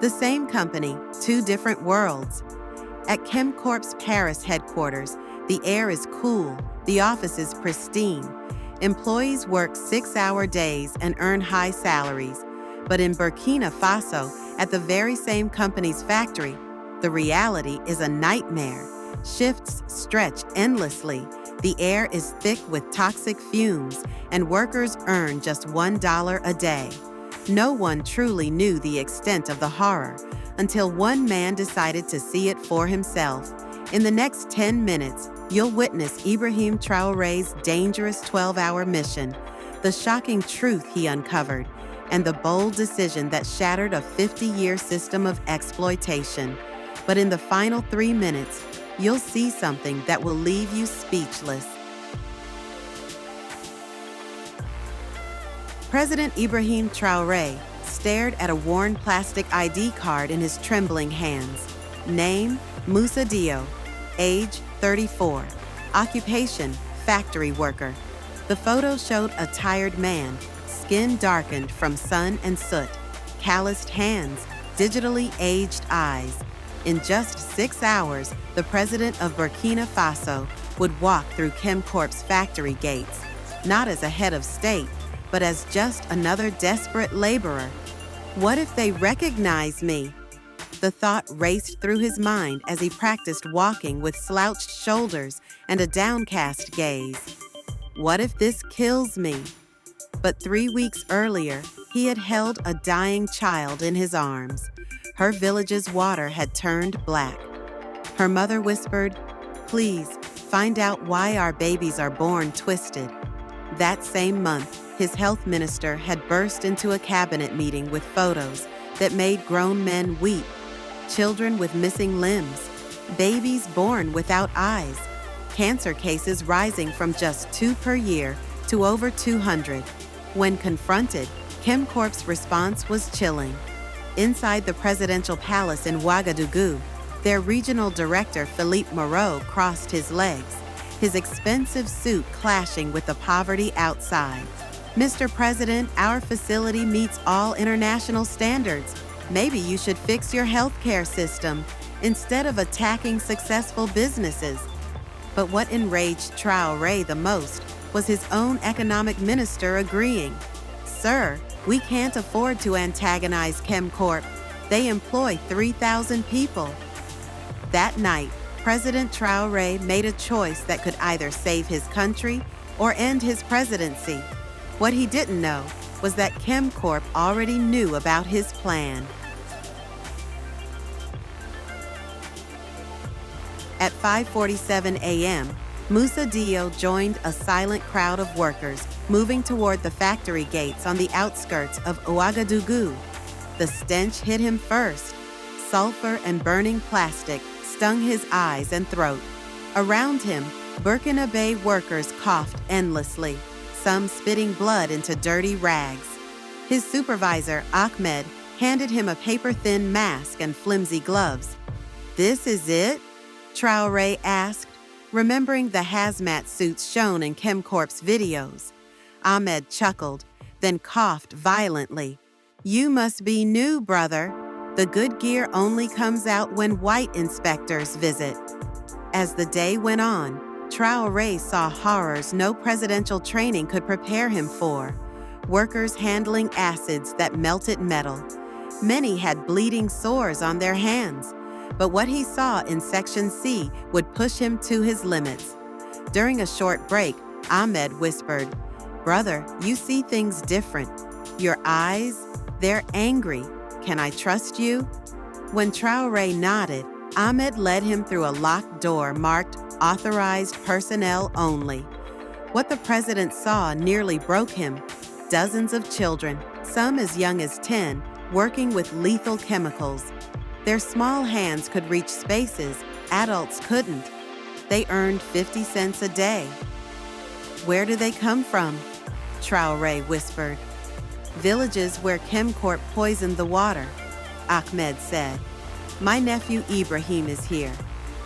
The same company, two different worlds. At ChemCorp's Paris headquarters, the air is cool, the office is pristine. Employees work 6-hour days and earn high salaries. But in Burkina Faso, at the very same company's factory, the reality is a nightmare. Shifts stretch endlessly. The air is thick with toxic fumes, and workers earn just $1 a day. No one truly knew the extent of the horror until one man decided to see it for himself. In the next 10 minutes, you'll witness Ibrahim Traoré's dangerous 12-hour mission, the shocking truth he uncovered, and the bold decision that shattered a 50-year system of exploitation. But in the final 3 minutes, you'll see something that will leave you speechless. President Ibrahim Traoré stared at a worn plastic ID card in his trembling hands. Name, Moussa Dio. Age, 34. Occupation, factory worker. The photo showed a tired man, skin darkened from sun and soot, calloused hands, digitally aged eyes. In just 6 hours, the president of Burkina Faso would walk through ChemCorp's factory gates, not as a head of state, but as just another desperate laborer. What if they recognize me? The thought raced through his mind as he practiced walking with slouched shoulders and a downcast gaze. What if this kills me? But 3 weeks earlier, he had held a dying child in his arms. Her village's water had turned black. Her mother whispered, "Please, find out why our babies are born twisted." That same month, his health minister had burst into a cabinet meeting with photos that made grown men weep. Children with missing limbs, babies born without eyes, cancer cases rising from just 2 per year to over 200. When confronted, ChemCorp's response was chilling. Inside the presidential palace in Ouagadougou, their regional director Philippe Moreau crossed his legs, his expensive suit clashing with the poverty outside. "Mr. President, our facility meets all international standards. Maybe you should fix your healthcare system instead of attacking successful businesses." But what enraged Traoré the most was his own economic minister agreeing. "Sir, we can't afford to antagonize ChemCorp. They employ 3,000 people." That night, President Traoré made a choice that could either save his country or end his presidency. What he didn't know was that ChemCorp already knew about his plan. At 5:47 a.m., Moussa Dio joined a silent crowd of workers moving toward the factory gates on the outskirts of Ouagadougou. The stench hit him first. Sulfur and burning plastic stung his eyes and throat. Around him, Burkinabe workers coughed endlessly, some spitting blood into dirty rags. His supervisor, Ahmed, handed him a paper-thin mask and flimsy gloves. "This is it?" Traoré asked, remembering the hazmat suits shown in ChemCorp's videos. Ahmed chuckled, then coughed violently. "You must be new, brother. The good gear only comes out when white inspectors visit." As the day went on, Traoré saw horrors no presidential training could prepare him for. Workers handling acids that melted metal. Many had bleeding sores on their hands. But what he saw in Section C would push him to his limits. During a short break, Ahmed whispered, "Brother, you see things different. Your eyes, they're angry. Can I trust you?" When Traoré nodded, Ahmed led him through a locked door marked "Authorized Personnel Only." What the president saw nearly broke him. Dozens of children, some as young as 10, working with lethal chemicals. Their small hands could reach spaces adults couldn't. They earned 50 cents a day. "Where do they come from?" Traoré whispered. "Villages where ChemCorp poisoned the water," Ahmed said. "My nephew Ibrahim is here.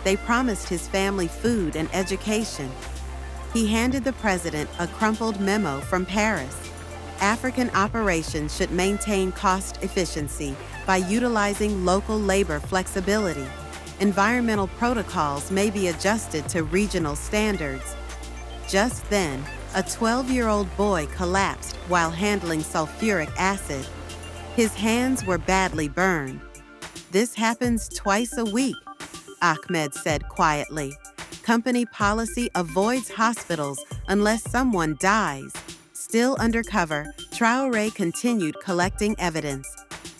They promised his family food and education." He handed the president a crumpled memo from Paris. African operations should maintain cost efficiency, by utilizing local labor flexibility. Environmental protocols may be adjusted to regional standards. Just then, a 12-year-old boy collapsed while handling sulfuric acid. His hands were badly burned. "This happens twice a week," Ahmed said quietly. "Company policy avoids hospitals unless someone dies." Still undercover, Traoré continued collecting evidence.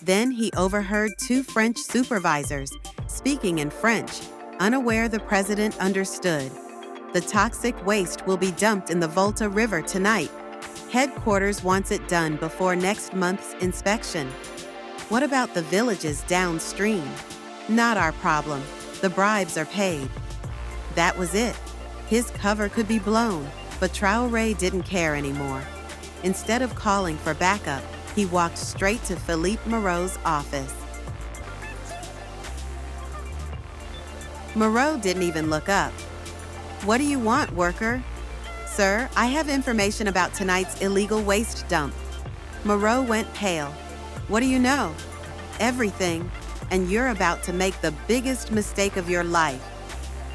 Then he overheard two French supervisors speaking in French, unaware the president understood. "The toxic waste will be dumped in the Volta River tonight. Headquarters wants it done before next month's inspection." "What about the villages downstream?" "Not our problem. The bribes are paid." That was it. His cover could be blown, but Traoré didn't care anymore. Instead of calling for backup, he walked straight to Philippe Moreau's office. Moreau didn't even look up. "What do you want, worker?" "Sir, I have information about tonight's illegal waste dump." Moreau went pale. "What do you know?" "Everything, and you're about to make the biggest mistake of your life."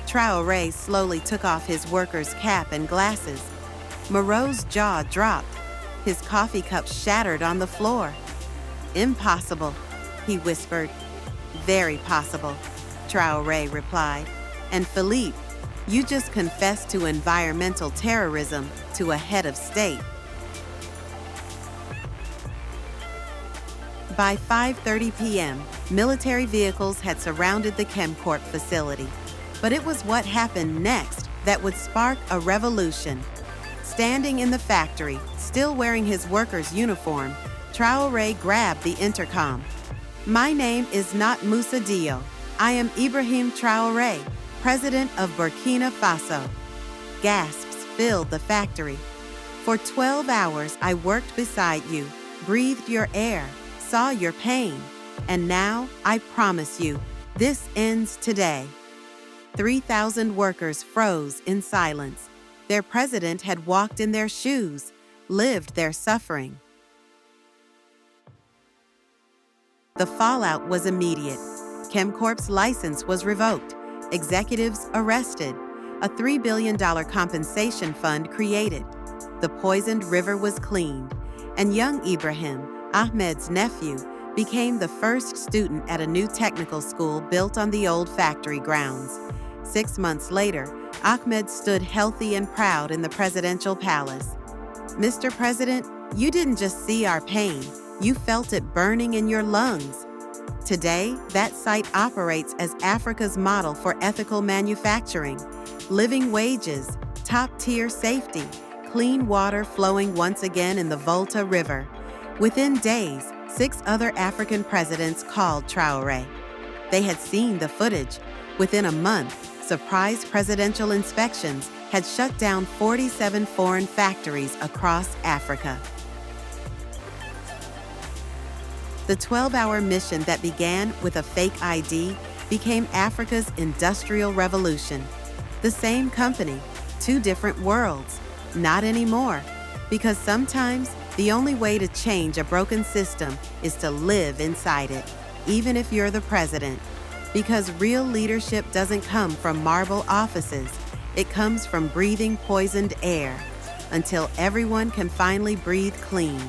Traoré slowly took off his worker's cap and glasses. Moreau's jaw dropped. His coffee cup shattered on the floor. "Impossible," he whispered. "Very possible," Traoré replied. "And Philippe, you just confessed to environmental terrorism to a head of state." By 5:30 p.m., military vehicles had surrounded the ChemCorp facility. But it was what happened next that would spark a revolution. Standing in the factory, still wearing his worker's uniform, Traoré grabbed the intercom. "My name is not Moussa Diop. I am Ibrahim Traoré, president of Burkina Faso." Gasps filled the factory. "For 12 hours I worked beside you, breathed your air, saw your pain. And now, I promise you, this ends today." 3,000 workers froze in silence. Their president had walked in their shoes, lived their suffering. The fallout was immediate. ChemCorp's license was revoked, executives arrested, a $3 billion compensation fund created. The poisoned river was cleaned, and young Ibrahim, Ahmed's nephew, became the first student at a new technical school built on the old factory grounds. 6 months later, Ahmed stood healthy and proud in the presidential palace. "Mr. President, you didn't just see our pain, you felt it burning in your lungs." Today, that site operates as Africa's model for ethical manufacturing. Living wages, top-tier safety, clean water flowing once again in the Volta River. Within days, 6 other African presidents called Traoré. They had seen the footage. Within a month, surprise presidential inspections had shut down 47 foreign factories across Africa. The 12-hour mission that began with a fake ID became Africa's industrial revolution. The same company, 2 different worlds. Not anymore, because sometimes the only way to change a broken system is to live inside it, even if you're the president. Because real leadership doesn't come from marble offices, it comes from breathing poisoned air, until everyone can finally breathe clean.